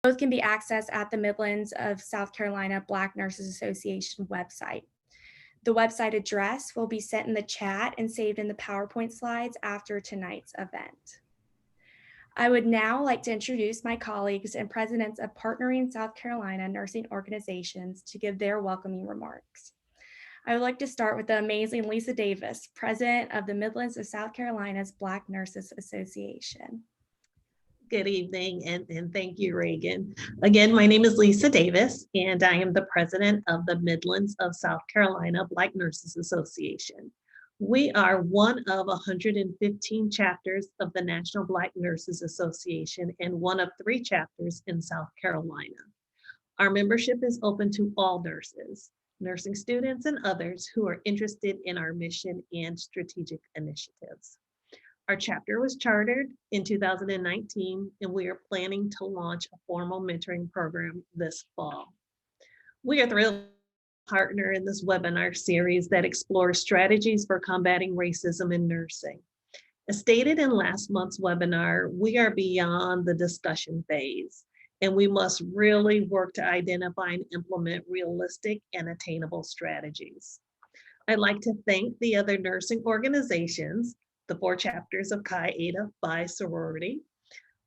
Both can be accessed at the Midlands of South Carolina Black Nurses Association website. The website address will be sent in the chat and saved in the PowerPoint slides after tonight's event. I would now like to introduce my colleagues and presidents of Partnering South Carolina nursing organizations to give their welcoming remarks. I would like to start with the amazing Lisa Davis, president of the Midlands of South Carolina's Black Nurses Association. Good evening, and thank you, Reagan. Again, my name is Lisa Davis, and I am the president of the Midlands of South Carolina Black Nurses Association. We are one of 115 chapters of the National Black Nurses Association and one of 3 chapters in South Carolina. Our membership is open to all nurses, nursing students, and others who are interested in our mission and strategic initiatives. Our chapter was chartered in 2019, and we are planning to launch a formal mentoring program this fall. We are thrilled to partner in this webinar series that explores strategies for combating racism in nursing. As stated in last month's webinar, we are beyond the discussion phase, and we must really work to identify and implement realistic and attainable strategies. I'd like to thank the other nursing organizations, the 4 chapters of Chi Eta Phi sorority,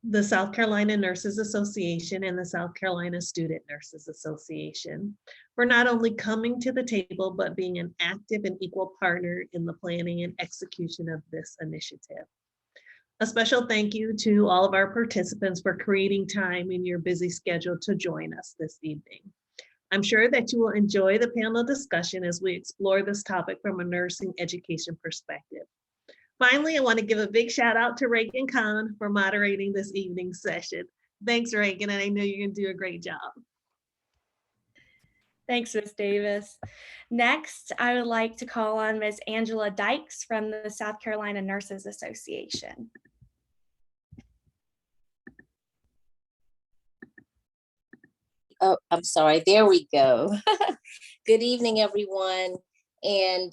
the South Carolina Nurses Association, and the South Carolina Student Nurses Association for not only coming to the table, but being an active and equal partner in the planning and execution of this initiative. A special thank you to all of our participants for creating time in your busy schedule to join us this evening. I'm sure that you will enjoy the panel discussion as we explore this topic from a nursing education perspective. Finally, I want to give a big shout out to Reagan Kahn for moderating this evening's session. Thanks, Reagan, and I know you're going to do a great job. Thanks, Ms. Davis. Next, I would like to call on Ms. Angela Dykes from the South Carolina Nurses Association. Oh, I'm sorry, there we go. Good evening, everyone. And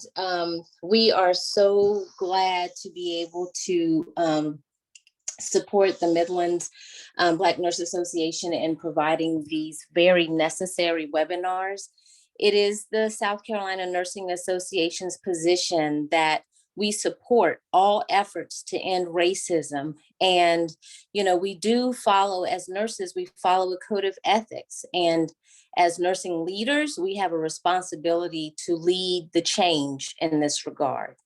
we are so glad to be able to support the Midlands Black Nurses Association in providing these very necessary webinars. It is the South Carolina Nursing Association's position that we support all efforts to end racism. And, you know, we do follow, as nurses, we follow a code of ethics. And as nursing leaders, we have a responsibility to lead the change in this regard.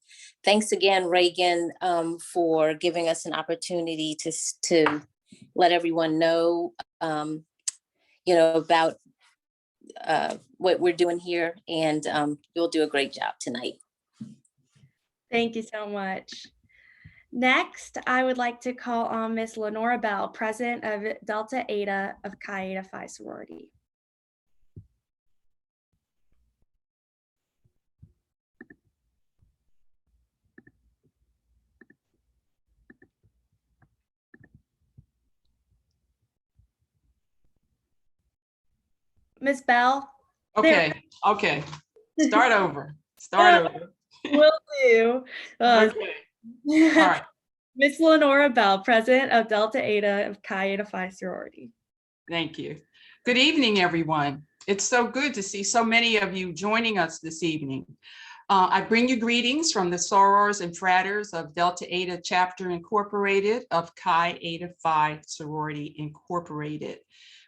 Thanks again, Reagan, for giving us an opportunity to let everyone know, about what we're doing here, and you'll do a great job tonight. Thank you so much. Next, I would like to call on Ms. Leonora Bell, president of Delta Eta of Chi Eta Phi sorority. Ms. Bell? Okay. Start over. Will do. Okay. All right. Ms. Leonora Bell, president of Delta Eta of Chi Eta Phi sorority. Thank you. Good evening, everyone. It's so good to see so many of you joining us this evening. I bring you greetings from the sorors and fratres of Delta Eta Chapter Incorporated of Chi Eta Phi Sorority Incorporated.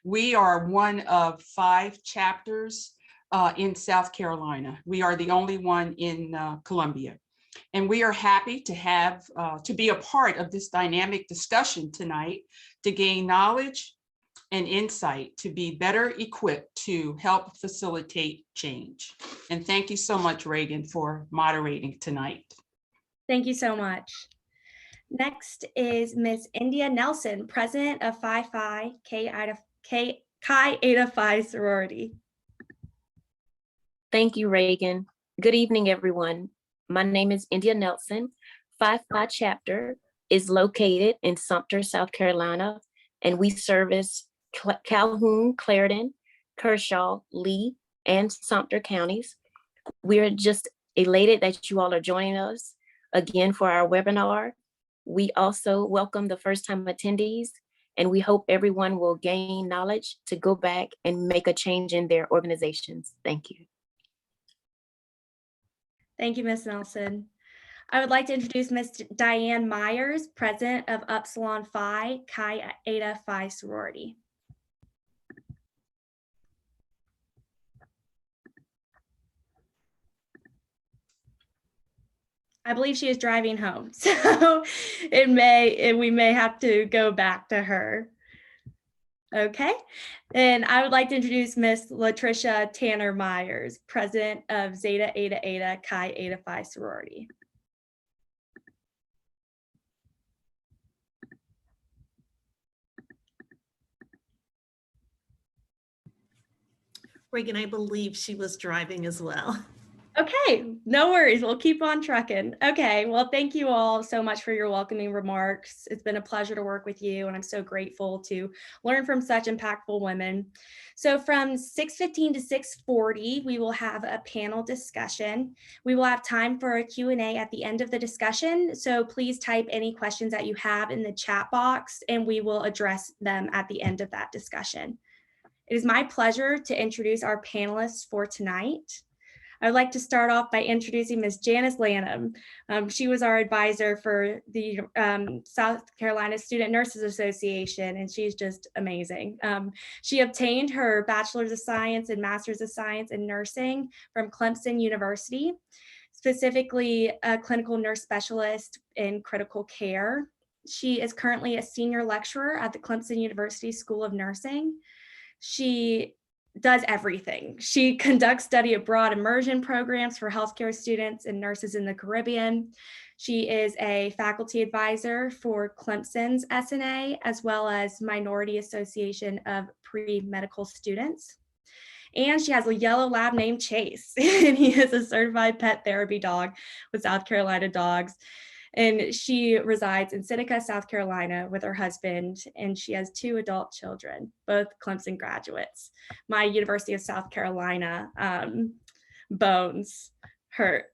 We are one of 5 chapters in South Carolina. We are the only one in Columbia. And we are happy to have to be a part of this dynamic discussion tonight to gain knowledge and insight to be better equipped to help facilitate change. And thank you so much, Reagan, for moderating tonight. Thank you so much. Next is Ms. India Nelson, president of Phi Phi Chi Eta Phi sorority. Thank you, Reagan. Good evening, everyone. My name is India Nelson. Phi Phi chapter is located in Sumter, South Carolina, and we service Calhoun, Clarendon, Kershaw, Lee, and Sumter counties. We're just elated that you all are joining us again for our webinar. We also welcome the first-time attendees, And we hope everyone will gain knowledge to go back and make a change in their organizations. Thank you. Thank you, Ms. Nelson. I would like to introduce Ms. Dionne Meyers, President of Upsilon Phi Chi Eta Phi sorority. I believe she is driving home, so we may have to go back to her. Okay, and I would like to introduce Ms. Latricia Tanner Myers, President of Zeta Eta Eta Chi Eta Phi sorority. Reagan, I believe she was driving as well. Okay, no worries. We'll keep on trucking. Okay, well, thank you all so much for your welcoming remarks. It's been a pleasure to work with you, and I'm so grateful to learn from such impactful women. So from 6:15 to 6:40, we will have a panel discussion. We will have time for a Q&A at the end of the discussion, so please type any questions that you have in the chat box, and we will address them at the end of that discussion. It is my pleasure to introduce our panelists for tonight. I would like to start off by introducing Ms. Janice Lanham. She was our advisor for the South Carolina Student Nurses Association, and she's just amazing. She obtained her Bachelor's of Science and Master's of Science in Nursing from Clemson University, specifically a clinical nurse specialist in critical care. She is currently a senior lecturer at the Clemson University School of Nursing. She does everything. She conducts study abroad immersion programs for healthcare students and nurses in the Caribbean. She is a faculty advisor for Clemson's SNA, as well as Minority Association of Pre-Medical Students. And she has a yellow lab named Chase, and he is a certified pet therapy dog with South Carolina Dogs. And she resides in Seneca, South Carolina with her husband, and she has 2 adult children, both Clemson graduates. My University of South Carolina bones hurt.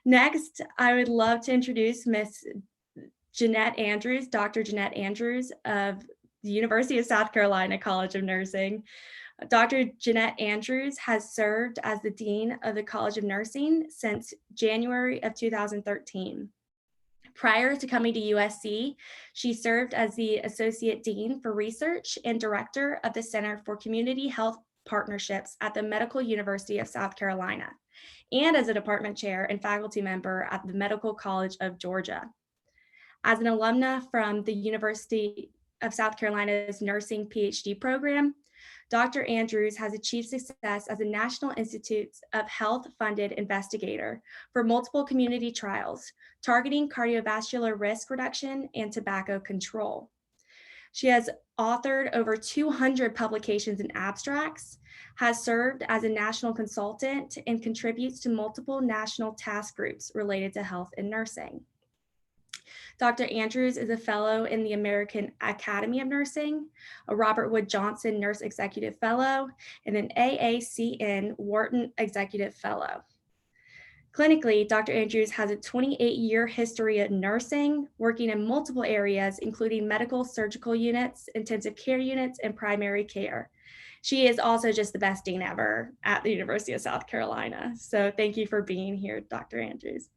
Next, I would love to introduce Miss Jeanette Andrews, Dr. Jeanette Andrews of the University of South Carolina College of Nursing. Dr. Jeanette Andrews has served as the Dean of the College of Nursing since January of 2013. Prior to coming to USC, she served as the Associate Dean for Research and Director of the Center for Community Health Partnerships at the Medical University of South Carolina, and as a department chair and faculty member at the Medical College of Georgia. As an alumna from the University of South Carolina's Nursing PhD program, Dr. Andrews has achieved success as a National Institutes of Health funded investigator for multiple community trials targeting cardiovascular risk reduction and tobacco control. She has authored over 200 publications and abstracts, has served as a national consultant, and contributes to multiple national task groups related to health and nursing. Dr. Andrews is a fellow in the American Academy of Nursing, a Robert Wood Johnson Nurse Executive Fellow, and an AACN Wharton Executive Fellow. Clinically, Dr. Andrews has a 28-year history of nursing, working in multiple areas, including medical surgical units, intensive care units, and primary care. She is also just the best dean ever at the University of South Carolina. So thank you for being here, Dr. Andrews.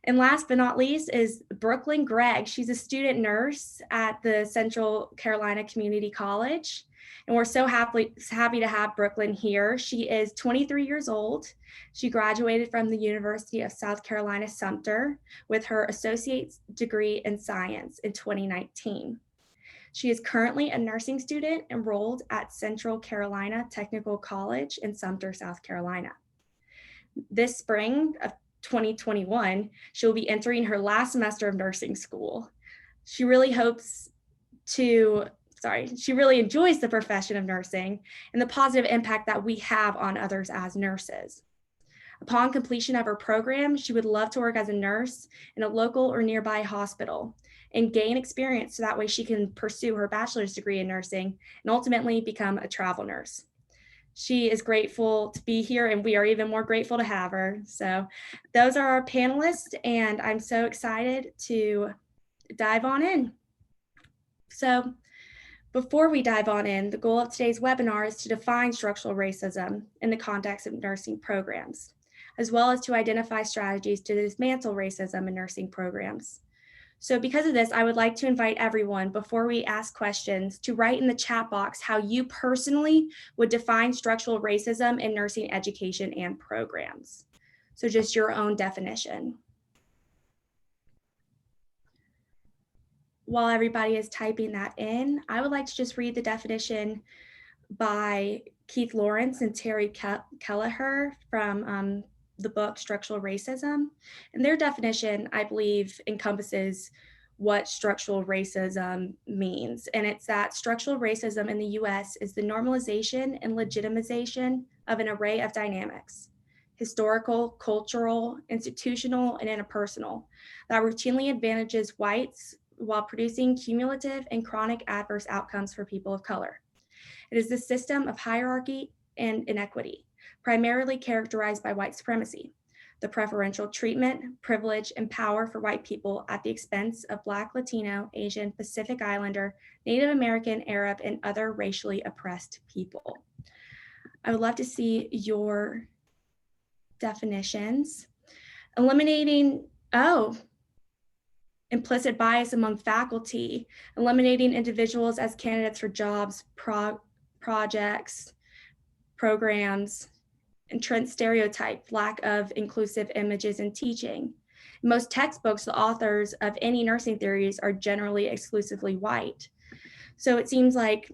And last but not least is Brooklyn Gregg. She's a student nurse at the Central Carolina Community College. And we're so happy to have Brooklyn here. She is 23 years old. She graduated from the University of South Carolina Sumter with her associate's degree in science in 2019. She is currently a nursing student enrolled at Central Carolina Technical College in Sumter, South Carolina. This spring of 2021, she'll be entering her last semester of nursing school. She really enjoys the profession of nursing and the positive impact that we have on others as nurses. Upon completion of her program, she would love to work as a nurse in a local or nearby hospital and gain experience so that way she can pursue her bachelor's degree in nursing and ultimately become a travel nurse. She is grateful to be here, and we are even more grateful to have her. So those are our panelists, and I'm so excited to dive on in. So before we dive on in, the goal of today's webinar is to define structural racism in the context of nursing programs, as well as to identify strategies to dismantle racism in nursing programs. So because of this, I would like to invite everyone, before we ask questions, to write in the chat box how you personally would define structural racism in nursing education and programs. So just your own definition. While everybody is typing that in, I would like to just read the definition by Keith Lawrence and Terry Kelleher from the book Structural Racism. And their definition, I believe, encompasses what structural racism means. And it's that structural racism in the US is the normalization and legitimization of an array of dynamics, historical, cultural, institutional, and interpersonal, that routinely advantages whites while producing cumulative and chronic adverse outcomes for people of color. It is the system of hierarchy and inequity, primarily characterized by white supremacy, the preferential treatment, privilege, and power for white people at the expense of Black, Latino, Asian, Pacific Islander, Native American, Arab, and other racially oppressed people. I would love to see your definitions. Eliminating, implicit bias among faculty, eliminating individuals as candidates for jobs, projects, programs, entrenched stereotype, lack of inclusive images in teaching. In most textbooks, the authors of any nursing theories are generally exclusively white. So it seems like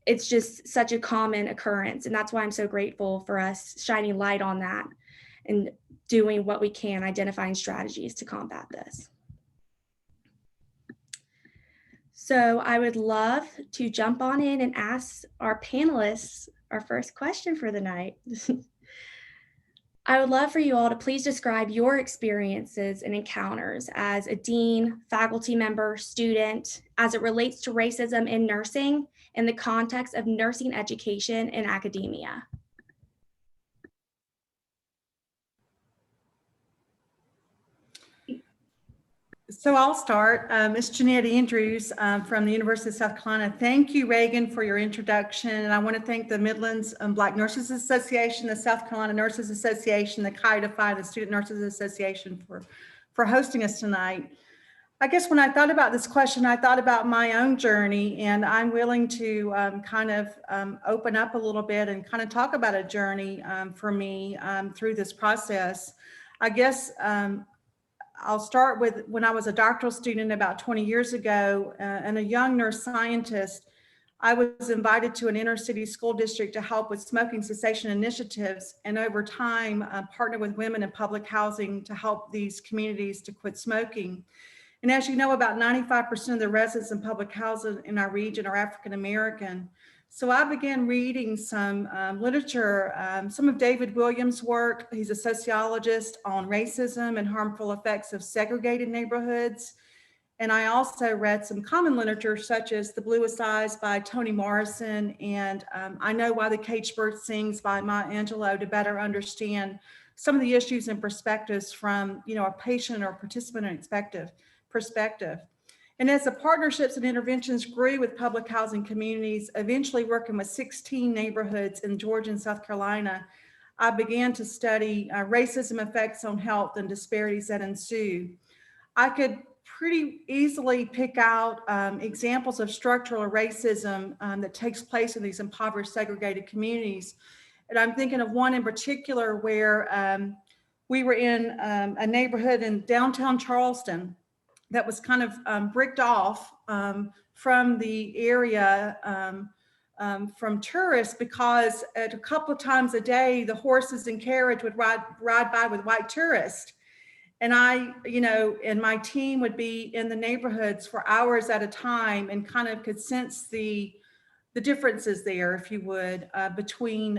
it's just such a common occurrence. And that's why I'm so grateful for us shining light on that and doing what we can, identifying strategies to combat this. So I would love to jump on in and ask our panelists our first question for the night. I would love for you all to please describe your experiences and encounters as a dean, faculty member, student, as it relates to racism in nursing in the context of nursing education and academia. So I'll start. Ms. Jeanette Andrews from the University of South Carolina. Thank you, Reagan, for your introduction. And I want to thank the Midlands Black Nurses Association, the South Carolina Nurses Association, the Chi Phi, the Student Nurses Association for hosting us tonight. I guess when I thought about this question, I thought about my own journey, and I'm willing to open up a little bit and kind of talk about a journey for me through this process. I guess I'll start with when I was a doctoral student about 20 years ago and a young nurse scientist. I was invited to an inner city school district to help with smoking cessation initiatives, and over time partner with women in public housing to help these communities to quit smoking. And as you know, about 95% of the residents in public housing in our region are African American. So I began reading some literature, some of David Williams' work. He's a sociologist on racism and harmful effects of segregated neighborhoods. And I also read some common literature such as The Bluest Eyes by Toni Morrison and I Know Why the Caged Bird Sings by Maya Angelou to better understand some of the issues and perspectives from a patient or participant perspective. And as the partnerships and interventions grew with public housing communities, eventually working with 16 neighborhoods in Georgia and South Carolina, I began to study racism effects on health and disparities that ensue. I could pretty easily pick out examples of structural racism that takes place in these impoverished, segregated communities. And I'm thinking of one in particular where we were in a neighborhood in downtown Charleston that was kind of bricked off from the area from tourists because at a couple of times a day, the horses and carriage would ride by with white tourists. And and my team would be in the neighborhoods for hours at a time and kind of could sense the differences there, if you would, between,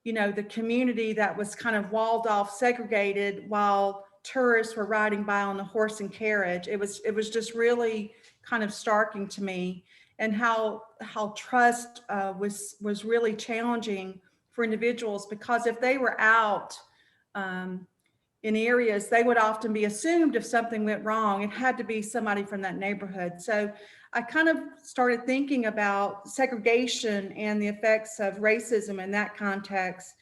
the community that was kind of walled off, segregated, while tourists were riding by on the horse and carriage. It was just really kind of starking to me, and how trust was really challenging for individuals, because if they were out, in areas, they would often be assumed if something went wrong, it had to be somebody from that neighborhood. So I kind of started thinking about segregation and the effects of racism in that context.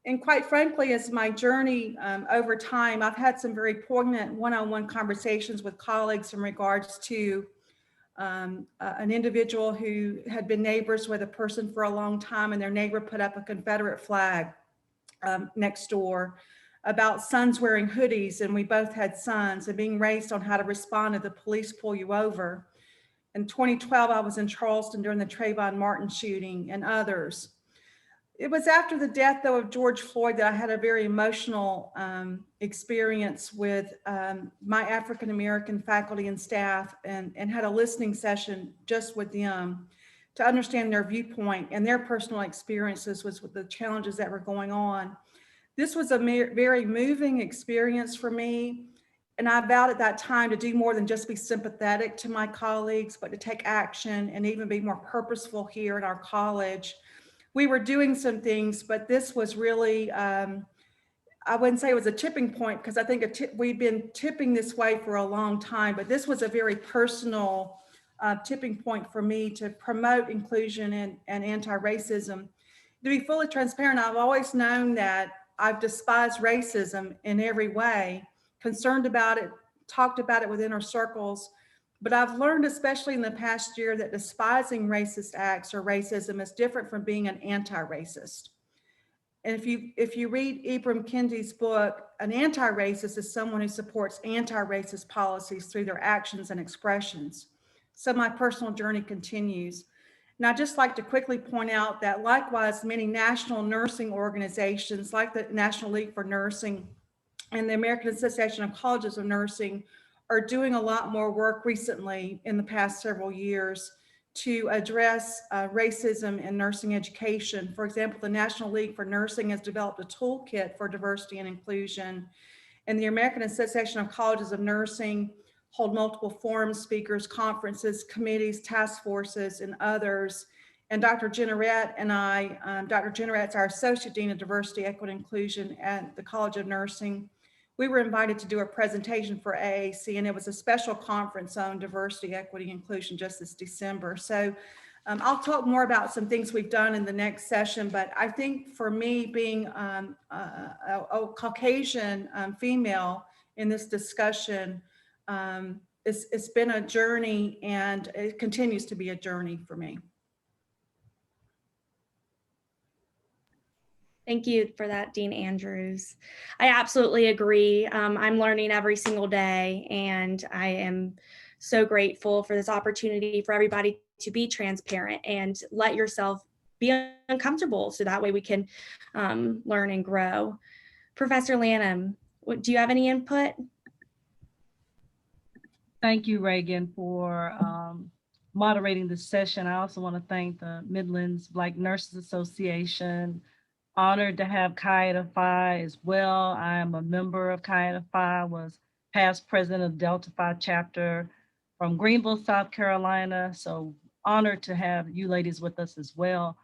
And quite frankly, as my journey over time, I've had some very poignant one-on-one conversations with colleagues in regards to an individual who had been neighbors with a person for a long time, and their neighbor put up a Confederate flag next door, about sons wearing hoodies, and we both had sons, and being raised on how to respond if the police pull you over. In 2012, I was in Charleston during the Trayvon Martin shooting and others. It was after the death, though, of George Floyd that I had a very emotional experience with my African-American faculty and staff, and had a listening session just with them to understand their viewpoint and their personal experiences with the challenges that were going on. This was a very moving experience for me. And I vowed at that time to do more than just be sympathetic to my colleagues, but to take action and even be more purposeful here in our college. We were doing some things, but this was really, I wouldn't say it was a tipping point, because I think we've been tipping this way for a long time, but this was a very personal tipping point for me to promote inclusion and anti-racism. To be fully transparent, I've always known that I've despised racism in every way, concerned about it, talked about it within our circles, but I've learned, especially in the past year, that despising racist acts or racism is different from being an anti-racist. And if you read Ibram Kendi's book, an anti-racist is someone who supports anti-racist policies through their actions and expressions. So my personal journey continues. And I'd just like to quickly point out that likewise, many national nursing organizations like the National League for Nursing and the American Association of Colleges of Nursing are doing a lot more work recently in the past several years to address racism in nursing education. For example, the National League for Nursing has developed a toolkit for diversity and inclusion, and the American Association of Colleges of Nursing hold multiple forums, speakers, conferences, committees, task forces, and others. And Dr. Jennerette and I, Dr. Jennerette's our Associate Dean of Diversity, Equity, Inclusion at the College of Nursing. We were invited to do a presentation for AAC, and it was a special conference on diversity, equity, inclusion just this December. So I'll talk more about some things we've done in the next session, but I think for me, being a Caucasian female in this discussion, it's been a journey, and it continues to be a journey for me. Thank you for that, Dean Andrews. I absolutely agree. I'm learning every single day, and I am so grateful for this opportunity for everybody to be transparent and let yourself be uncomfortable, so that way we can learn and grow. Professor Lanham, do you have any input? Thank you, Reagan, for moderating this session. I also want to thank the Midlands Black Nurses Association. Honored to have Chi Eta Phi as well. I am a member of Chi Eta Phi, was past president of Delta Phi chapter from Greenville, South Carolina. So honored to have you ladies with us as well.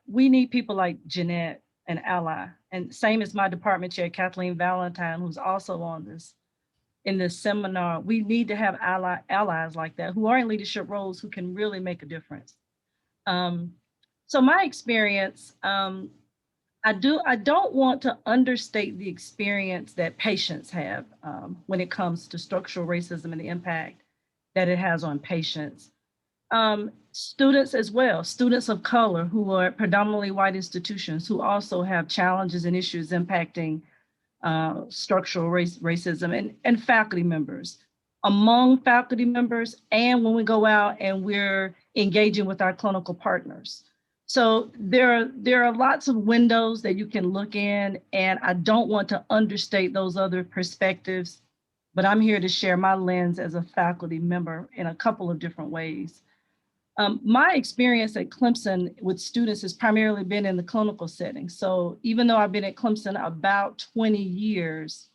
We need people like Jeanette and Ally, and same as my department chair, Kathleen Valentine, who's also on this in this seminar. We need to have allies like that who are in leadership roles who can really make a difference. So my experience, I don't want to understate the experience that patients have when it comes to structural racism and the impact that it has on patients. Students as well, students of color who are predominantly white institutions who also have challenges and issues impacting structural racism, and faculty members. Among faculty members, and when we go out and we're engaging with our clinical partners. So there are lots of windows that you can look in, and I don't want to understate those other perspectives, but I'm here to share my lens as a faculty member in a couple of different ways. My experience at Clemson with students has primarily been in the clinical setting. So even though I've been at Clemson about 20 years,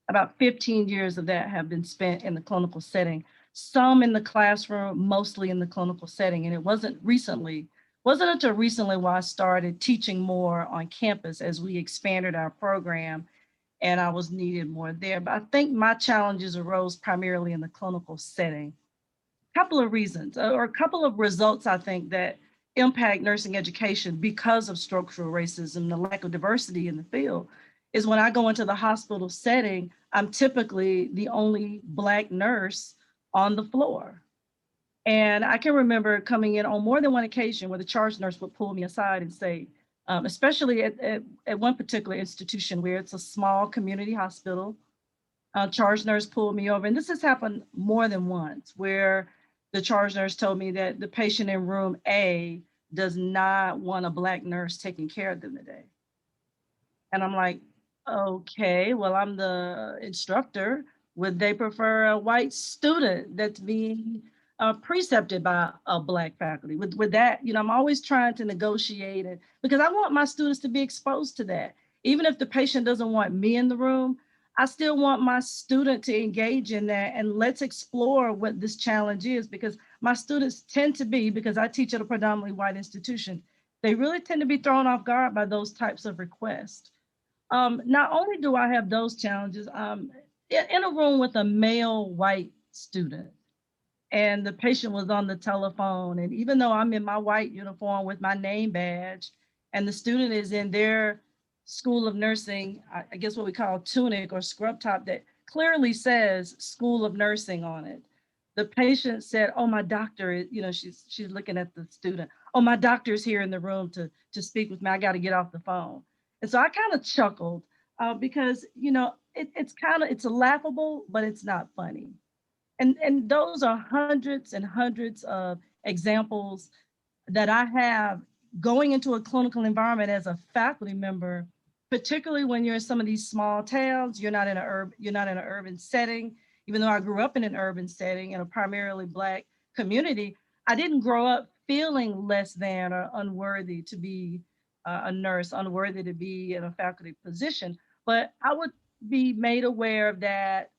about 15 years of that have been spent in the clinical setting, some in the classroom, mostly in the clinical setting. And it wasn't until recently where I started teaching more on campus as we expanded our program and I was needed more there. But I think my challenges arose primarily in the clinical setting. Couple of reasons or a couple of results I think that impact nursing education because of structural racism, the lack of diversity in the field, is when I go into the hospital setting, I'm typically the only Black nurse on the floor. And I can remember coming in on more than one occasion where the charge nurse would pull me aside and say, especially at one particular institution where it's a small community hospital, charge nurse pulled me over. And this has happened more than once where the charge nurse told me that the patient in room A does not want a Black nurse taking care of them today. And I'm like, okay, well, I'm the instructor. Would they prefer a white student that's being precepted by a Black faculty? With that, I'm always trying to negotiate it because I want my students to be exposed to that. Even if the patient doesn't want me in the room, I still want my student to engage in that, and let's explore what this challenge is, because my students tend to be, because I teach at a predominantly white institution, they really tend to be thrown off guard by those types of requests. Not only do I have those challenges, in a room with a male white student, and the patient was on the telephone, and even though I'm in my white uniform with my name badge, and the student is in their School of Nursing, I guess what we call tunic or scrub top that clearly says School of Nursing on it. The patient said, "Oh, my doctor," she's looking at the student. "Oh, my doctor's here in the room to speak with me. I got to get off the phone." And so I kind of chuckled because it's laughable, but it's not funny. And those are hundreds and hundreds of examples that I have going into a clinical environment as a faculty member, particularly when you're in some of these small towns. You're not in an urban setting. Even though I grew up in an urban setting in a primarily Black community, I didn't grow up feeling less than or unworthy to be a nurse, unworthy to be in a faculty position. But I would be made aware of that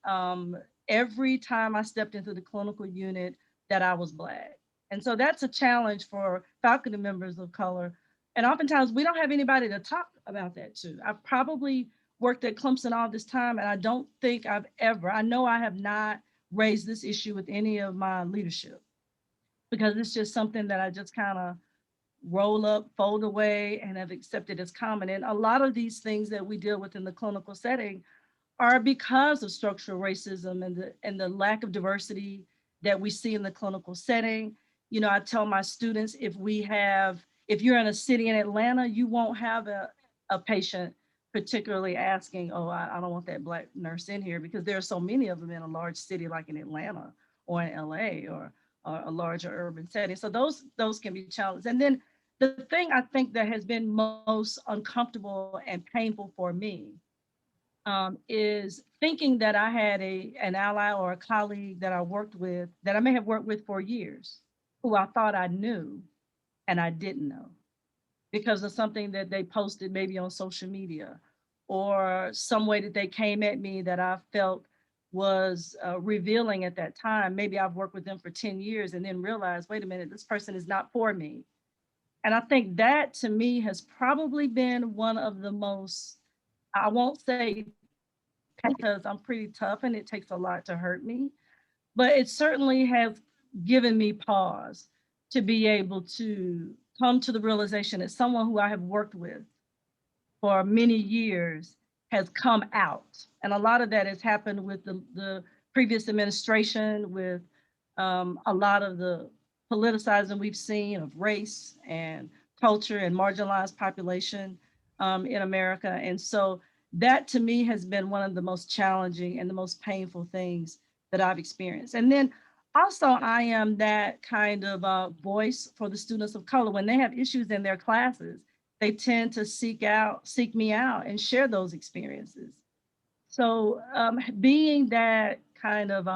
every time I stepped into the clinical unit that I was Black. And so that's a challenge for faculty members of color. And oftentimes we don't have anybody to talk about that to. I've probably worked at Clemson all this time, and I don't think I know I have not raised this issue with any of my leadership, because it's just something that I just kind of roll up, fold away, and have accepted as common. And a lot of these things that we deal with in the clinical setting are because of structural racism and the lack of diversity that we see in the clinical setting. I tell my students, if you're in a city in Atlanta, you won't have a patient particularly asking, "Oh, I don't want that Black nurse in here," because there are so many of them in a large city like in Atlanta or in LA or a larger urban setting. So those can be challenges. And then the thing I think that has been most uncomfortable and painful for me is thinking that I had an ally or a colleague that I may have worked with for years, who I thought I knew and I didn't know because of something that they posted maybe on social media, or some way that they came at me that I felt was revealing at that time. Maybe I've worked with them for 10 years and then realized, wait a minute, this person is not for me. And I think that to me has probably been one of the most, I won't say because I'm pretty tough and it takes a lot to hurt me, but it certainly has given me pause to be able to come to the realization that someone who I have worked with for many years has come out. And a lot of that has happened with the previous administration, with a lot of the politicizing we've seen of race and culture and marginalized population in America. And so that to me has been one of the most challenging and the most painful things that I've experienced. And then also I am that kind of voice for the students of color. When they have issues in their classes, they tend to seek me out and share those experiences. So being that kind of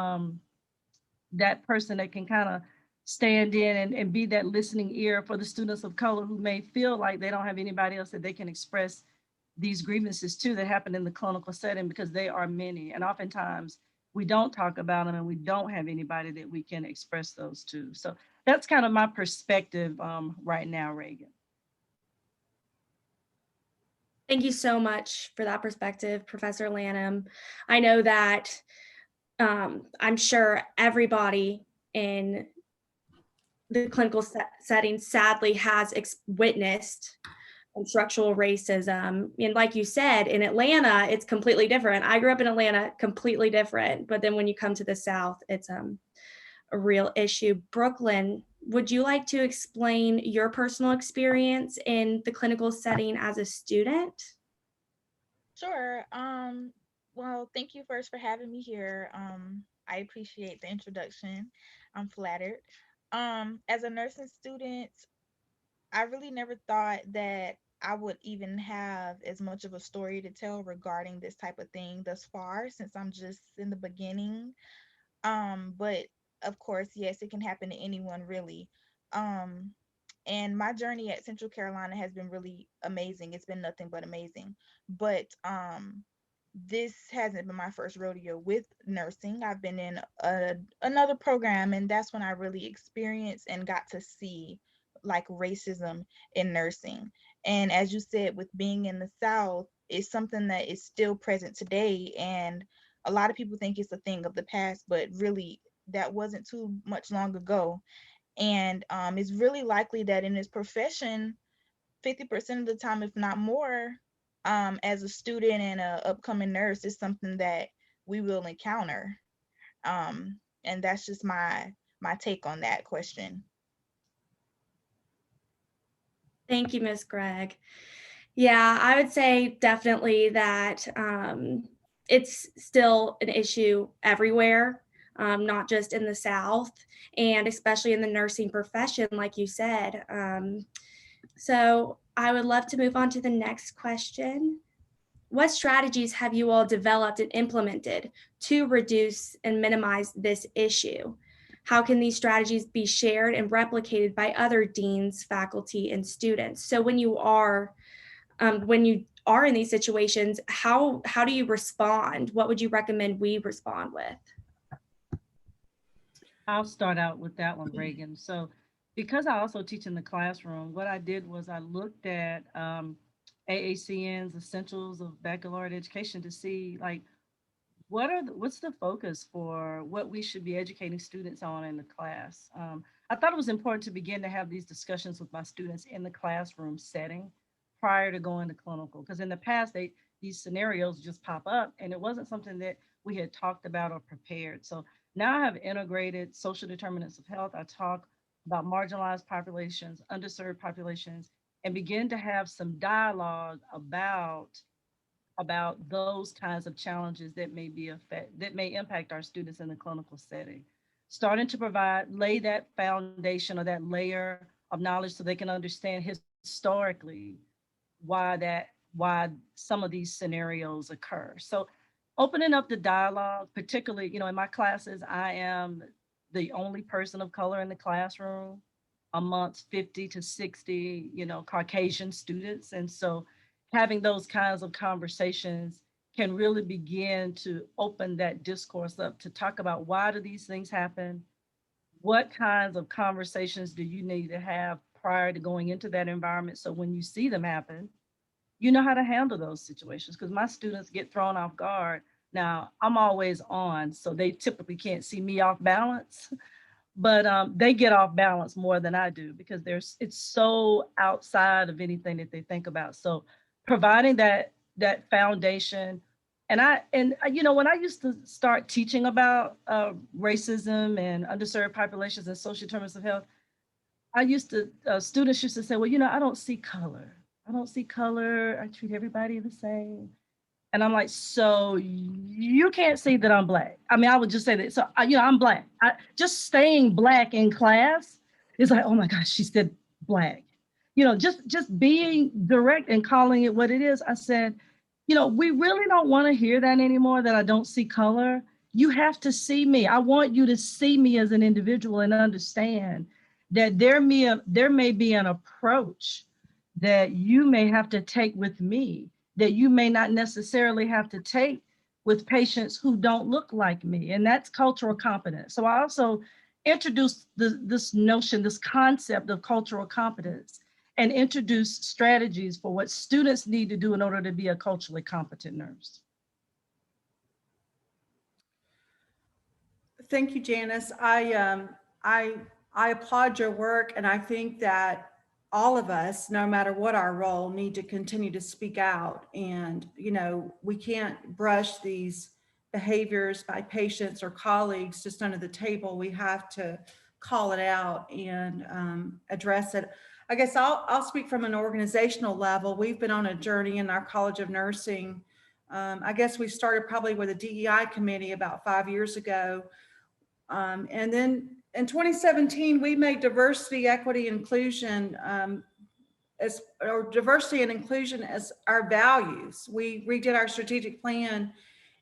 that person that can kind of stand in and be that listening ear for the students of color who may feel like they don't have anybody else that they can express these grievances to that happen in the clinical setting, because they are many. And oftentimes we don't talk about them and we don't have anybody that we can express those to. So that's kind of my perspective right now, Reagan. Thank you so much for that perspective, Professor Lanham. I know that I'm sure everybody in the clinical setting sadly has witnessed structural racism. And like you said, in Atlanta, it's completely different. I grew up in Atlanta, completely different. But then when you come to the South, it's a real issue. Brooklyn, would you like to explain your personal experience in the clinical setting as a student? Sure. Well, thank you first for having me here. I appreciate the introduction. I'm flattered. As a nursing student, I really never thought that I would even have as much of a story to tell regarding this type of thing thus far, since I'm just in the beginning. But of course, yes, it can happen to anyone really. Um, and my journey at Central Carolina has been really amazing. It's been nothing but amazing. But this hasn't been my first rodeo with nursing. I've been in another program, and that's when I really experienced and got to see like racism in nursing. And as you said, with being in the South, it's something that is still present today. And a lot of people think it's a thing of the past, but really, that wasn't too much long ago. And it's really likely that in this profession, 50% of the time, if not more, as a student and a upcoming nurse, is something that we will encounter. And that's just my take on that question. Thank you, Ms. Gregg. Yeah, I would say definitely that it's still an issue everywhere, not just in the South, and especially in the nursing profession, like you said. So I would love to move on to the next question. What strategies have you all developed and implemented to reduce and minimize this issue? How can these strategies be shared and replicated by other deans, faculty, and students? So when you are in these situations, how do you respond? What would you recommend we respond with? I'll start out with that one, Reagan. So because I also teach in the classroom, what I did was I looked at AACN's Essentials of Baccalaureate Education to see like what's the focus for what we should be educating students on in the class. I thought it was important to begin to have these discussions with my students in the classroom setting prior to going to clinical, because in the past these scenarios just pop up and it wasn't something that we had talked about or prepared. So now I have integrated social determinants of health. I talk about marginalized populations, underserved populations, and begin to have some dialogue about those kinds of challenges that may impact our students in the clinical setting. Starting to lay that foundation or that layer of knowledge so they can understand historically why some of these scenarios occur. So opening up the dialogue, particularly, in my classes, I am the only person of color in the classroom amongst 50 to 60, Caucasian students. And so having those kinds of conversations can really begin to open that discourse up to talk about why do these things happen? What kinds of conversations do you need to have prior to going into that environment? So when you see them happen, you know how to handle those situations, because my students get thrown off guard. Now, I'm always on, so they typically can't see me off balance, but they get off balance more than I do because it's so outside of anything that they think about. So providing that foundation, and when I used to start teaching about racism and underserved populations and social determinants of health, students used to say, well, I don't see color. I don't see color. I treat everybody the same. And I'm like, so you can't see that I'm Black. I mean, I would just say that. So, I'm Black. Just staying Black in class is like, oh my gosh, she said Black. Just being direct and calling it what it is. I said, we really don't want to hear that anymore, that I don't see color. You have to see me. I want you to see me as an individual and understand that there may be an approach that you may have to take with me that you may not necessarily have to take with patients who don't look like me. And that's cultural competence. So I also introduced this notion, this concept of cultural competence and introduce strategies for what students need to do in order to be a culturally competent nurse. Thank you, Janice. I applaud your work, and I think that all of us, no matter what our role, need to continue to speak out. And, you know, we can't brush these behaviors by patients or colleagues just under the table. We have to call it out and address it. I guess I'll speak from an organizational level. We've been on a journey in our College of Nursing. I guess we started probably with a DEI committee about 5 years ago. And then in 2017, we made diversity, equity, inclusion or diversity and inclusion as our values. We redid our strategic plan.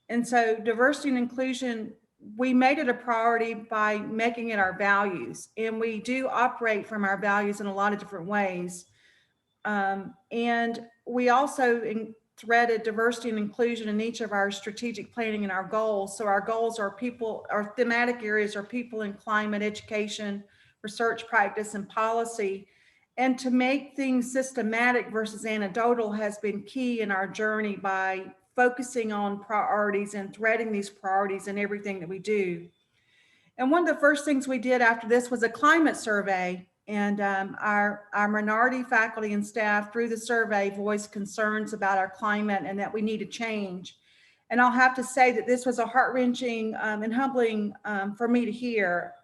And so diversity and inclusion, we made it a priority by making it our values. And we do operate from our values in a lot of different ways. And we also threaded diversity and inclusion in each of our strategic planning and our goals. So our goals are people, our thematic areas are people and climate, education, research, practice, and policy. And to make things systematic versus anecdotal has been key in our journey by focusing on priorities and threading these priorities in everything that we do. And one of the first things we did after this was a climate survey. And our minority faculty and staff through the survey voiced concerns about our climate and that we need to change. And I'll have to say that this was a heart-wrenching and humbling for me to hear.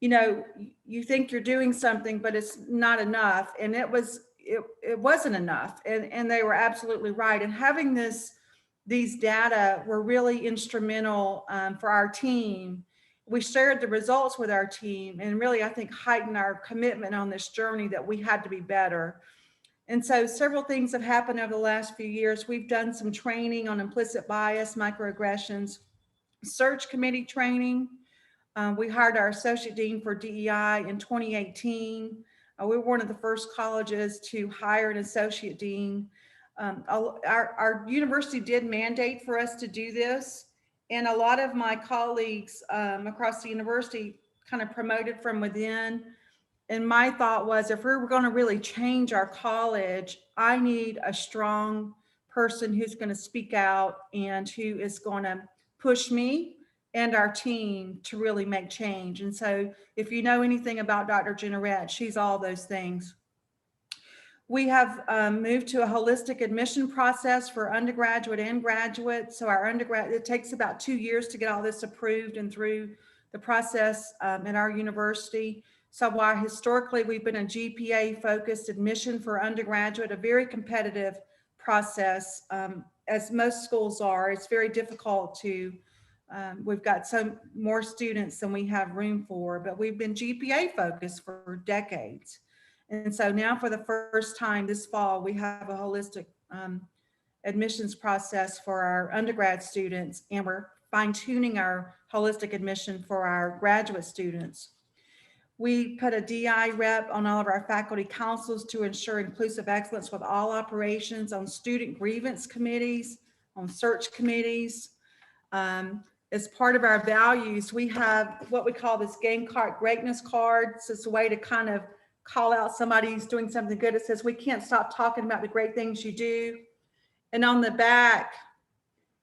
You know, you think you're doing something, but it's not enough. And it wasn't enough. And they were absolutely right. And having these data were really instrumental for our team. We shared the results with our team and really, I think, heightened our commitment on this journey that we had to be better. And so several things have happened over the last few years. We've done some training on implicit bias, microaggressions, search committee training. We hired our associate dean for DEI in 2018. We were one of the first colleges to hire an associate dean. Our university did mandate for us to do this. And a lot of my colleagues across the university kind of promoted from within. And my thought was, if we're going to really change our college, I need a strong person who's going to speak out and who is going to push me and our team to really make change. And so if you know anything about Dr. Generette, she's all those things. We have moved to a holistic admission process for undergraduate and graduate. So our undergrad, it takes about 2 years to get all this approved and through the process at our university. So while historically we've been a GPA focused admission for undergraduate, a very competitive process, as most schools are, it's very difficult to, we've got some more students than we have room for, but we've been GPA focused for decades. And so now for the first time this fall, we have a holistic admissions process for our undergrad students, and we're fine-tuning our holistic admission for our graduate students. We put a DI rep on all of our faculty councils to ensure inclusive excellence with all operations, on student grievance committees, on search committees. As part of our values, we have what we call this Gamecock Greatness Card. So it's a way to kind of call out somebody who's doing something good. It says, we can't stop talking about the great things you do. And on the back,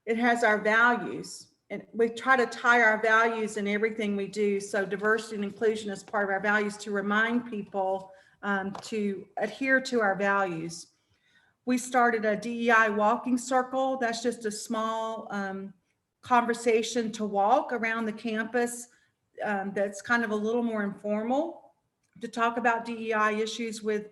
it has our values. And we try to tie our values in everything we do. So diversity and inclusion is part of our values to remind people to adhere to our values. We started a DEI walking circle. That's just a small conversation to walk around the campus that's kind of a little more informal, to talk about DEI issues with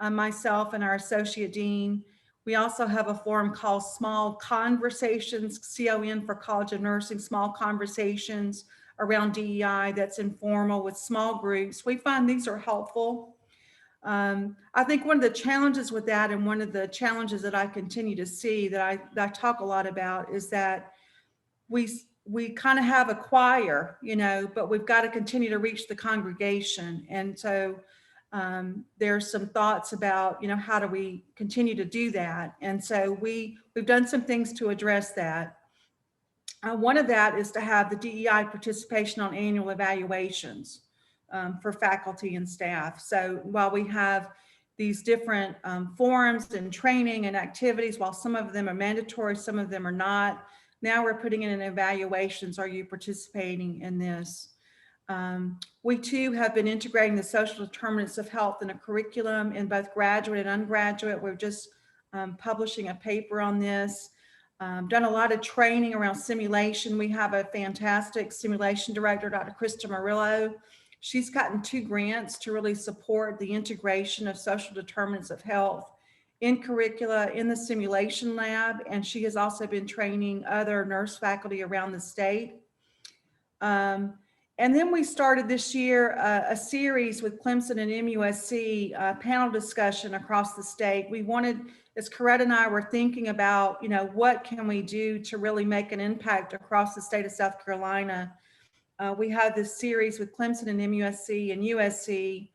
myself and our associate dean. We also have a forum called Small Conversations, CON for College of Nursing, small conversations around DEI that's informal with small groups. We find these are helpful. I think one of the challenges with that, and one of the challenges that I continue to see that I talk a lot about, is that we kind of have a choir, you know, but we've got to continue to reach the congregation. And so there's some thoughts about, you know, how do we continue to do that? And so we've done some things to address that. One of that is to have the DEI participation on annual evaluations for faculty and staff. So while we have these different forums and training and activities. While some of them are mandatory, some of them are not. Now we're putting in evaluations. Are you participating in this? We too have been integrating the social determinants of health in a curriculum in both graduate and undergraduate. We're just publishing a paper on this. Done a lot of training around simulation. We have a fantastic simulation director, Dr. Krista Murillo. She's gotten 2 grants to really support the integration of social determinants of health in curricula in the simulation lab. And she has also been training other nurse faculty around the state. And then we started this year a series with Clemson and MUSC, panel discussion across the state. We wanted, as Coretta and I were thinking about, what can we do to really make an impact across the state of South Carolina? We had this series with Clemson and MUSC and USC,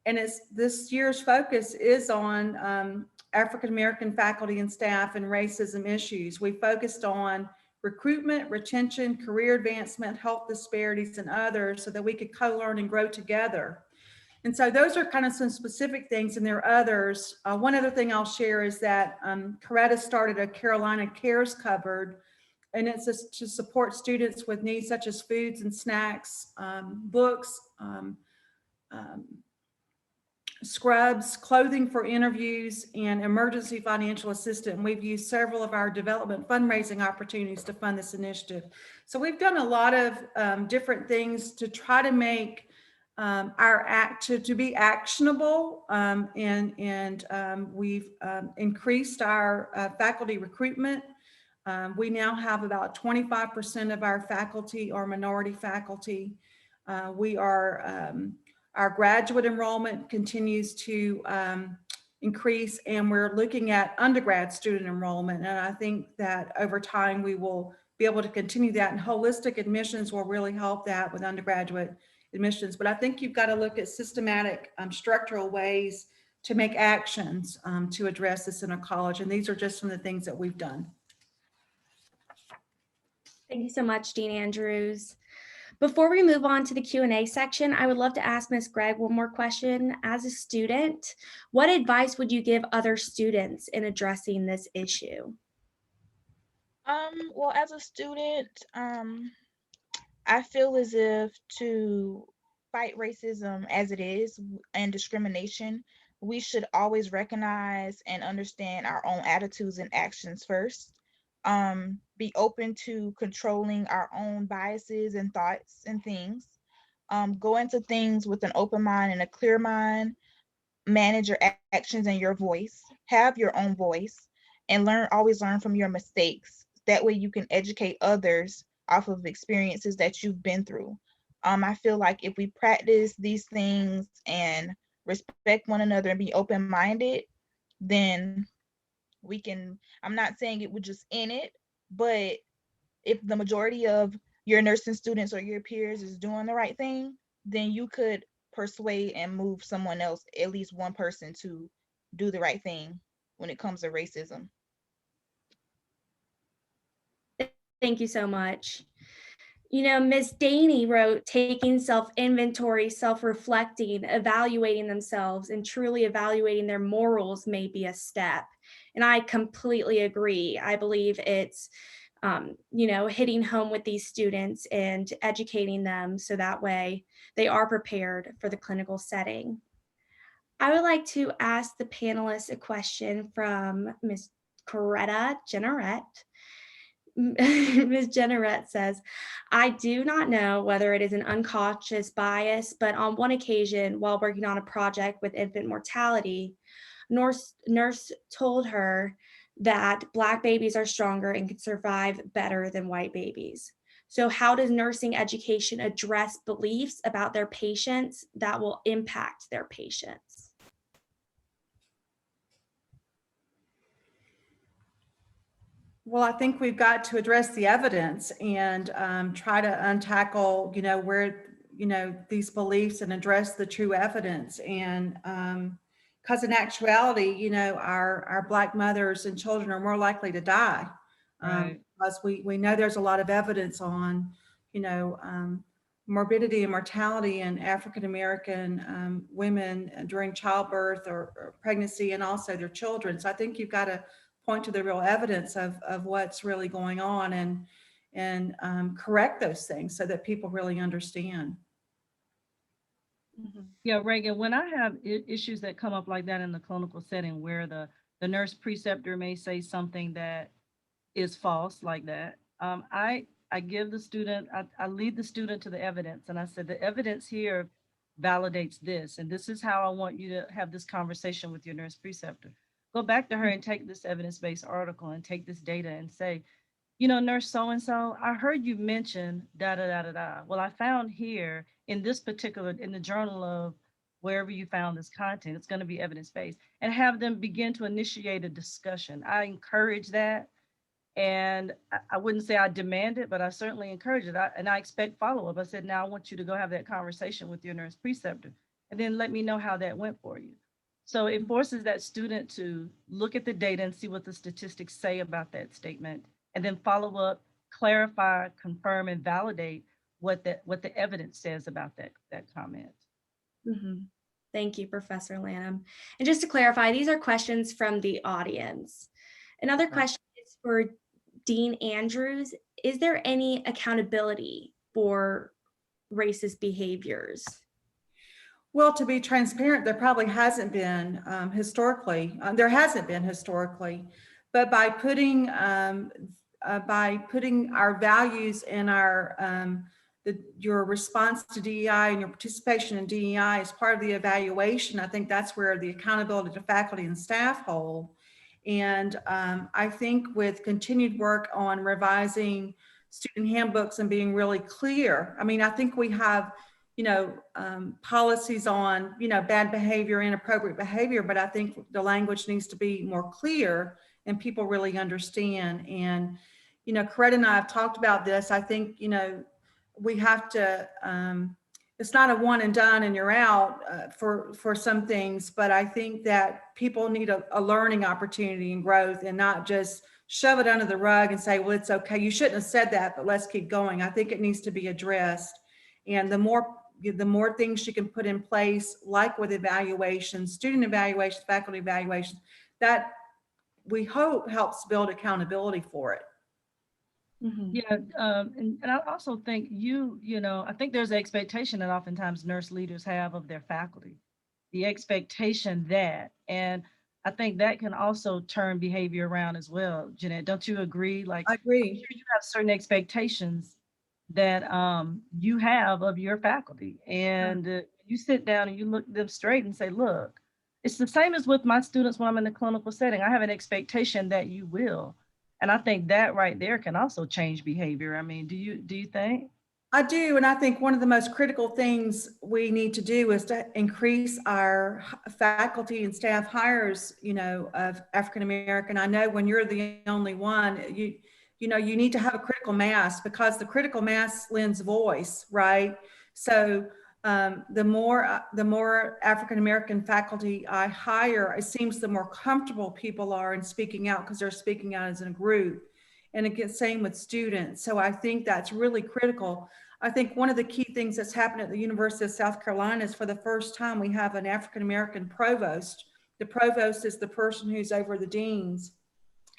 and this year's focus is on African-American faculty and staff and racism issues. We focused on recruitment, retention, career advancement, health disparities, and others so that we could co-learn and grow together. And so those are kind of some specific things, and there are others. One other thing I'll share is that Coretta started a Carolina Cares cupboard, and it's just to support students with needs such as foods and snacks, books, scrubs, clothing for interviews, and emergency financial assistance. And we've used several of our development fundraising opportunities to fund this initiative. So we've done a lot of different things to try to make our act to be actionable, and we've increased our faculty recruitment. We now have about 25% of our faculty are minority faculty. Our graduate enrollment continues to increase, and we're looking at undergrad student enrollment. And I think that over time we will be able to continue that, and holistic admissions will really help that with undergraduate admissions. But I think you've got to look at systematic structural ways to make actions to address this in a college. And these are just some of the things that we've done. Thank you so much, Dean Andrews. Before we move on to the Q&A section, I would love to ask Ms. Gregg one more question. As a student, what advice would you give other students in addressing this issue? Well, as a student, I feel as if to fight racism as it is and discrimination, we should always recognize and understand our own attitudes and actions first. Be open to controlling our own biases and thoughts and things. Go into things with an open mind and a clear mind. Manage your actions and your voice. Have your own voice, and always learn from your mistakes. That way you can educate others off of experiences that you've been through. I feel like if we practice these things and respect one another and be open-minded, then we can, I'm not saying it would just end it, but if the majority of your nursing students or your peers is doing the right thing, then you could persuade and move someone else, at least one person, to do the right thing when it comes to racism. Thank you so much. Ms. Daney wrote, taking self-inventory, self-reflecting, evaluating themselves, and truly evaluating their morals may be a step. And I completely agree. I believe it's, hitting home with these students and educating them so that way they are prepared for the clinical setting. I would like to ask the panelists a question from Ms. Coretta Jenneret. Ms. Jenneret says, I do not know whether it is an unconscious bias, but on one occasion while working on a project with infant mortality, nurse told her that Black babies are stronger and can survive better than white babies. So how does nursing education address beliefs about their patients that will impact their patients? Well, I think we've got to address the evidence and try to untackle, where, these beliefs and address the true evidence. And because in actuality, our Black mothers and children are more likely to die. Right. Because we know there's a lot of evidence on, morbidity and mortality in African-American women during childbirth or pregnancy, and also their children. So I think you've got to point to the real evidence of what's really going on and correct those things so that people really understand. Yeah, Reagan, when I have issues that come up like that in the clinical setting where the nurse preceptor may say something that is false like that, I give the student, I lead the student to the evidence, and I said, the evidence here validates this, and this is how I want you to have this conversation with your nurse preceptor. Go back to her and take this evidence-based article and take this data and say, you know, nurse so-and-so, I heard you mention da da da da da. Well, I found here in this particular, in the journal of wherever you found this content, it's going to be evidence-based, and have them begin to initiate a discussion. I encourage that. And I wouldn't say I demand it, but I certainly encourage it. And I expect follow-up. I said, now I want you to go have that conversation with your nurse preceptor and then let me know how that went for you. So it forces that student to look at the data and see what the statistics say about that statement, and then follow up, clarify, confirm, and validate what the evidence says about that comment. Mm-hmm. Thank you, Professor Lanham. And just to clarify, these are questions from the audience. Another question is for Dean Andrews. Is there any accountability for racist behaviors? Well, to be transparent, there probably hasn't been historically. There hasn't been historically, but by putting our values and our your response to DEI and your participation in DEI as part of the evaluation, I think that's where the accountability to faculty and staff hold. And I think with continued work on revising student handbooks and being really clear, I mean, I think we have, you know, policies on, you know, bad behavior, inappropriate behavior, but I think the language needs to be more clear and people really understand. And, you know, Coretta and I have talked about this. I think, you know, we have to, it's not a one and done and you're out for some things, but I think that people need a learning opportunity and growth, and not just shove it under the rug and say, well, it's okay. You shouldn't have said that, but let's keep going. I think it needs to be addressed. And the more things you can put in place, like with evaluations, student evaluations, faculty evaluations, that we hope helps build accountability for it. Mm-hmm. Yeah, and I also think you know, I think there's an expectation that oftentimes nurse leaders have of their faculty, the expectation that, and I think that can also turn behavior around as well. Jeanette, don't you agree? Like, I agree. I'm sure you have certain expectations that you have of your faculty, and you sit down and you look them straight and say, look, it's the same as with my students when I'm in the clinical setting. I have an expectation that you will. And I think that right there can also change behavior. I mean, do you think? I do, and I think one of the most critical things we need to do is to increase our faculty and staff hires, you know, of African American. I know when you're the only one, you know, you need to have a critical mass, because the critical mass lends voice, right? So the more African American faculty I hire, it seems the more comfortable people are in speaking out, because they're speaking out as a group. And it gets same with students. So I think that's really critical. I think one of the key things that's happened at the University of South Carolina is, for the first time, we have an African-American provost. The provost is the person who's over the deans.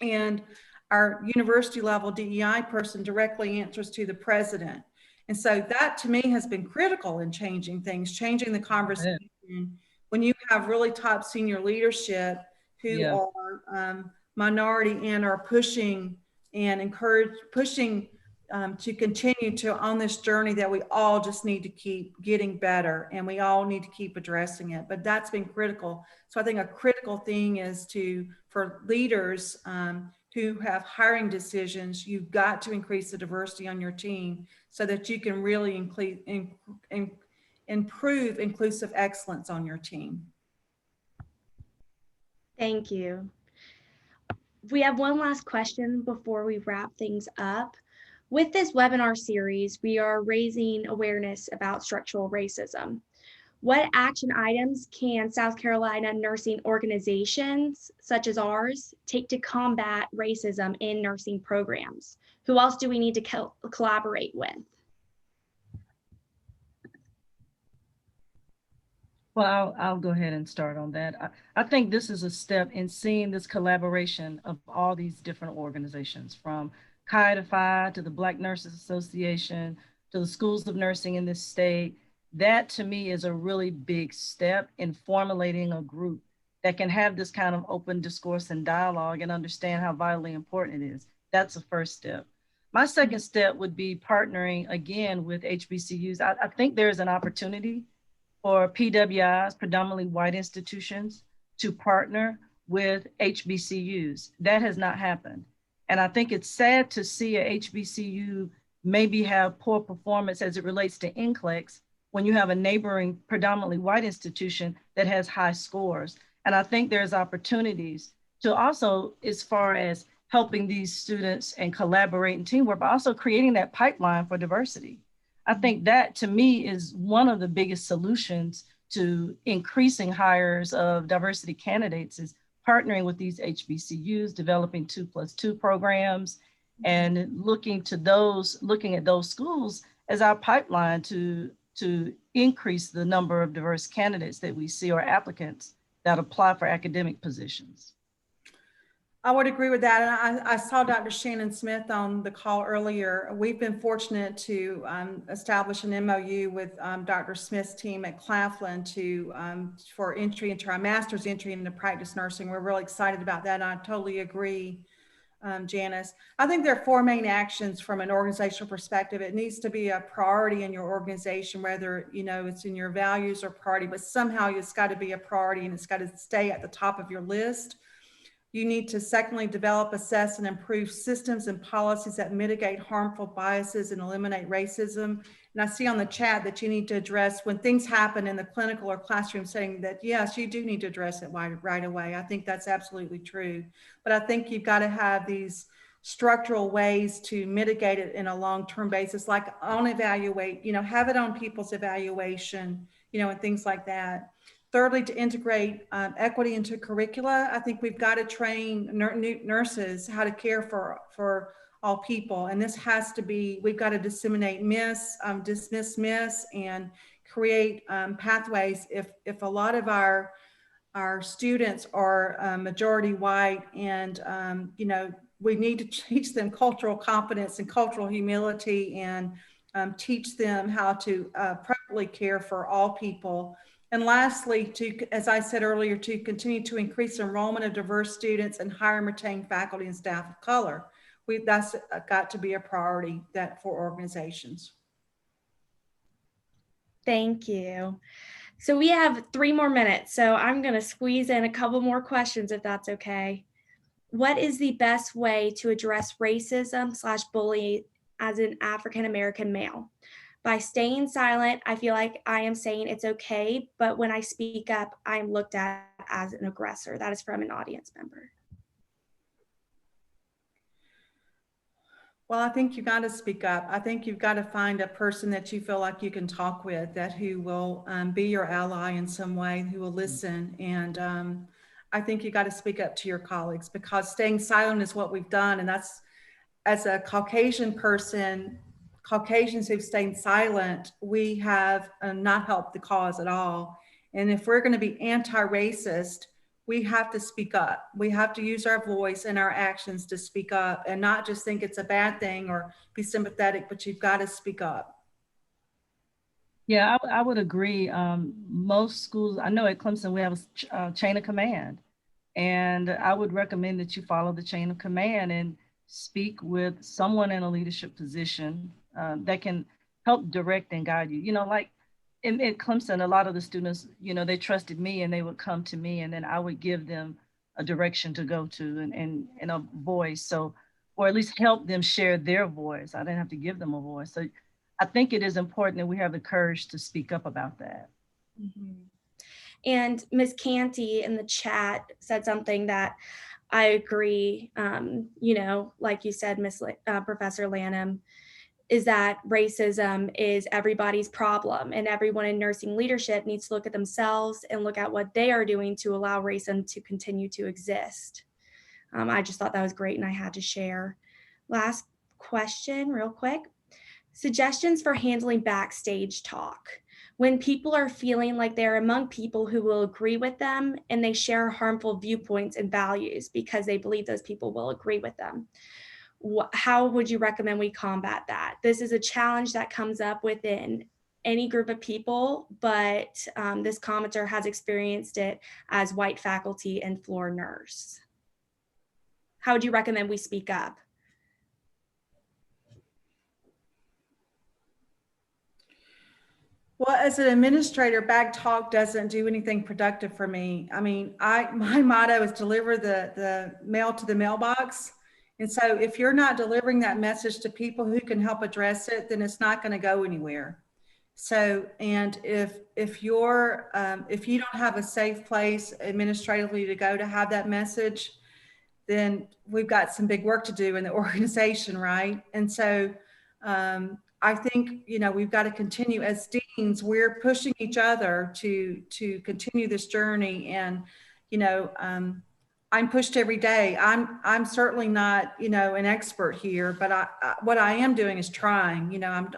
And our university level DEI person directly answers to the president. And so that to me has been critical in changing things, changing the conversation. When you have really top senior leadership who are minority and are pushing and pushing to continue to on this journey that we all just need to keep getting better, and we all need to keep addressing it. But that's been critical. So I think a critical thing is for leaders who have hiring decisions, you've got to increase the diversity on your team so that you can really improve inclusive excellence on your team. Thank you. We have one last question before we wrap things up. With this webinar series, we are raising awareness about structural racism. What action items can South Carolina nursing organizations, such as ours, take to combat racism in nursing programs? Who else do we need to collaborate with? Well, I'll go ahead and start on that. I think this is a step in seeing this collaboration of all these different organizations, from Chi to Phi to the Black Nurses Association to the schools of nursing in this state. That to me is a really big step in formulating a group that can have this kind of open discourse and dialogue and understand how vitally important it is. That's the first step. My second step would be partnering again with HBCUs. I think there's an opportunity for PWIs, predominantly white institutions, to partner with HBCUs. That has not happened. And I think it's sad to see a HBCU maybe have poor performance as it relates to NCLEX when you have a neighboring predominantly white institution that has high scores. And I think there's opportunities to also, as far as helping these students and collaborate and teamwork, but also creating that pipeline for diversity. I think that to me is one of the biggest solutions to increasing hires of diversity candidates is partnering with these HBCUs, developing 2+2 programs, and looking at those schools as our pipeline to increase the number of diverse candidates that we see, or applicants that apply for academic positions. I would agree with that. And I saw Dr. Shannon Smith on the call earlier. We've been fortunate to establish an MOU with Dr. Smith's team at Claflin for entry into our master's entry into practice nursing. We're really excited about that. And I totally agree, Janice. I think there are 4 main actions from an organizational perspective. It needs to be a priority in your organization, whether it's in your values or priority, but somehow it's got to be a priority and it's got to stay at the top of your list. You need to secondly develop, assess, and improve systems and policies that mitigate harmful biases and eliminate racism. And I see on the chat that you need to address when things happen in the clinical or classroom setting that yes, you do need to address it right away. I think that's absolutely true. But I think you've got to have these structural ways to mitigate it in a long-term basis, like on evaluate, have it on people's evaluation, and things like that. Thirdly, to integrate equity into curricula. I think we've got to train nurses how to care for all people. And this has to be, we've got to disseminate dismiss myths and create pathways. If a lot of our students are majority white and, we need to teach them cultural competence and cultural humility and teach them how to properly care for all people. And lastly, as I said earlier, to continue to increase enrollment of diverse students and hire and retain faculty and staff of color. That's got to be a priority for organizations. Thank you. So we have 3 more minutes, so I'm going to squeeze in a couple more questions if that's okay. What is the best way to address racism/bullying as an African-American male? By staying silent, I feel like I am saying it's okay, but when I speak up, I am looked at as an aggressor. That is from an audience member. Well, I think you've got to speak up. I think you've got to find a person that you feel like you can talk with, who will be your ally in some way, who will listen. And I think you got to speak up to your colleagues, because staying silent is what we've done. And that's, as a Caucasian person, Caucasians who've stayed silent, we have not helped the cause at all. And if we're going to be anti-racist, we have to speak up. We have to use our voice and our actions to speak up, and not just think it's a bad thing or be sympathetic, but you've got to speak up. Yeah, I would agree. Most schools, I know at Clemson, we have a chain of command, and I would recommend that you follow the chain of command and speak with someone in a leadership position that can help direct and guide you. Like in Clemson, a lot of the students, they trusted me and they would come to me, and then I would give them a direction to go to and a voice. Or at least help them share their voice. I didn't have to give them a voice. So I think it is important that we have the courage to speak up about that. Mm-hmm. And Ms. Canty in the chat said something that I agree, like you said, Professor Lanham, is that racism is everybody's problem, and everyone in nursing leadership needs to look at themselves and look at what they are doing to allow racism to continue to exist. I just thought that was great and I had to share. Last question real quick. Suggestions for handling backstage talk. When people are feeling like they're among people who will agree with them and they share harmful viewpoints and values because they believe those people will agree with them. How would you recommend we combat that? This is a challenge that comes up within any group of people, but this commenter has experienced it as white faculty and floor nurse. How would you recommend we speak up? Well, as an administrator, bag talk doesn't do anything productive for me. I mean, my motto is deliver the mail to the mailbox. And so if you're not delivering that message to people who can help address it, then it's not going to go anywhere. So, and if you don't have a safe place administratively to go to have that message, then we've got some big work to do in the organization, right? And so I think, you know, we've got to continue as deans, we're pushing each other to continue this journey. And, you know, I'm pushed every day. I'm certainly not, you know, an expert here, but what I am doing is trying. You know, I'm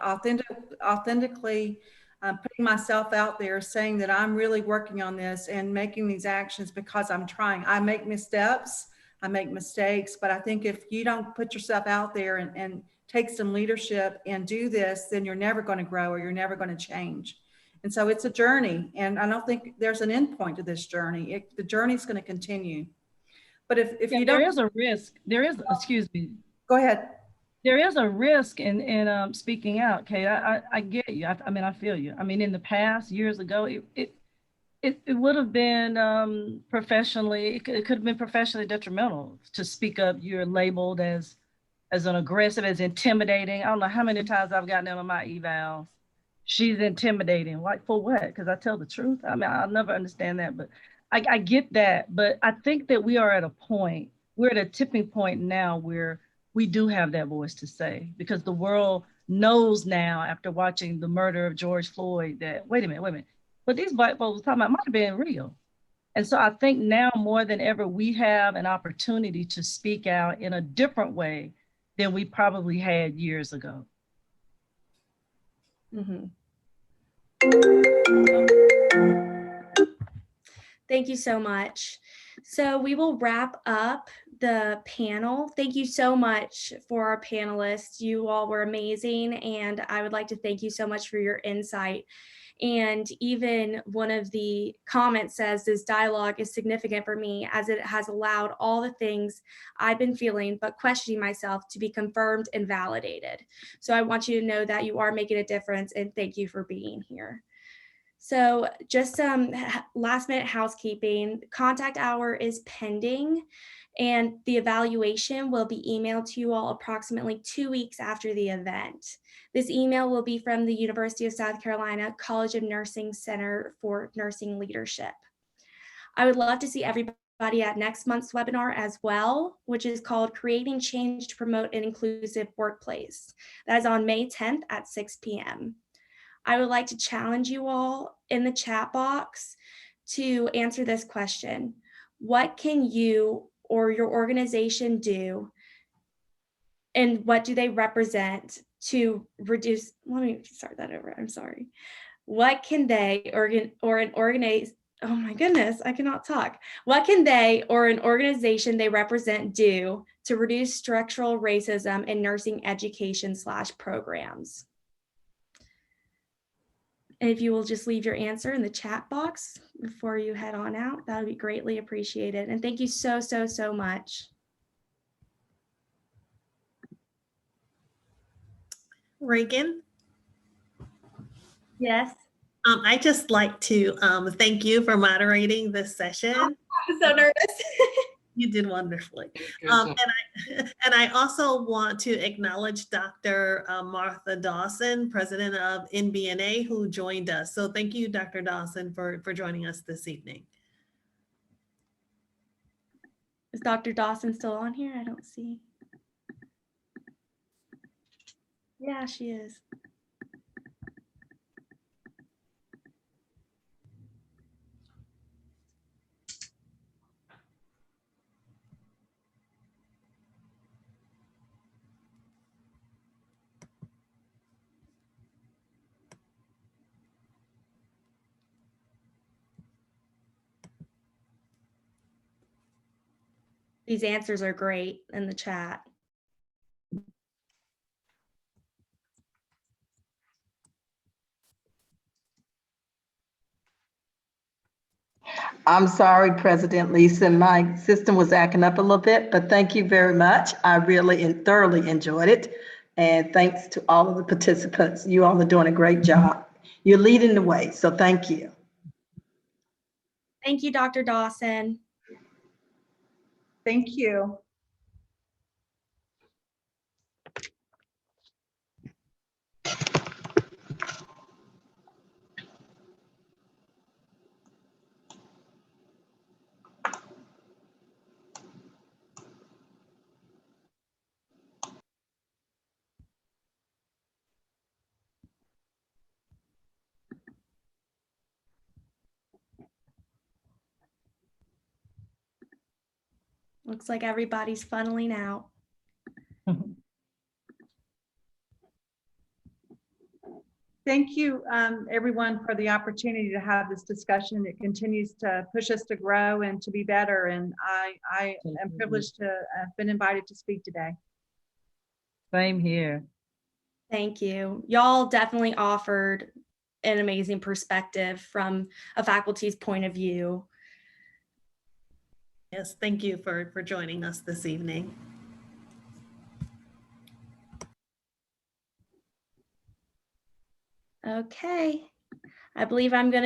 authentically putting myself out there, saying that I'm really working on this and making these actions because I'm trying. I make missteps, I make mistakes, but I think if you don't put yourself out there and take some leadership and do this, then you're never going to grow or you're never going to change. And so it's a journey, and I don't think there's an end point to this journey. The journey is going to continue. But if you don't, there is a risk. There is, excuse me. Go ahead. There is a risk in speaking out, Kate. I get you. I mean, I feel you. I mean, in the past, years ago, it would have been professionally, it could have been professionally detrimental to speak up. You're labeled as an aggressive, as intimidating. I don't know how many times I've gotten in on my evals. She's intimidating. Like, for what? Because I tell the truth. I mean, I'll never understand that, but I get that. But I think that we are at a point, we're at a tipping point now where we do have that voice to say, because the world knows now, after watching the murder of George Floyd, that, wait a minute, what these white folks were talking about might have been real. And so I think now more than ever, we have an opportunity to speak out in a different way than we probably had years ago. Mm-hmm. Thank you so much. So we will wrap up the panel. Thank you so much for our panelists. You all were amazing, and I would like to thank you so much for your insight. And even one of the comments says, this dialogue is significant for me as it has allowed all the things I've been feeling but questioning myself to be confirmed and validated. So I want you to know that you are making a difference, and thank you for being here. So just some last minute housekeeping. Contact hour is pending, and the evaluation will be emailed to you all approximately 2 weeks after the event. This email will be from the University of South Carolina College of Nursing Center for Nursing Leadership. I would love to see everybody at next month's webinar as well, which is called Creating Change to Promote an Inclusive Workplace. That is on May 10th at 6 p.m. I would like to challenge you all in the chat box to answer this question. What can you or your organization do, and what do they represent to reduce, let me start that over, I'm sorry. What can they or an organization, oh my goodness, I cannot talk. What can they or an organization they represent do to reduce structural racism in nursing education / programs? And if you will just leave your answer in the chat box before you head on out, that would be greatly appreciated. And thank you so, so, so much. Reagan? Yes. I just like to thank you for moderating this session. I'm so nervous. You did wonderfully. Good job. And I also want to acknowledge Dr. Martha Dawson, president of NBNA, who joined us. So thank you, Dr. Dawson, for joining us this evening. Is Dr. Dawson still on here? I don't see. Yeah, she is. These answers are great in the chat. I'm sorry, President Lisa, my system was acting up a little bit, but thank you very much. I really and thoroughly enjoyed it. And thanks to all of the participants. You all are doing a great job. You're leading the way, so thank you. Thank you, Dr. Dawson. Thank you. Looks like everybody's funneling out. Thank you, everyone, for the opportunity to have this discussion. It continues to push us to grow and to be better. And I am privileged to have been invited to speak today. Same here. Thank you. Y'all definitely offered an amazing perspective from a faculty's point of view. Yes, thank you for joining us this evening. Okay, I believe I'm going to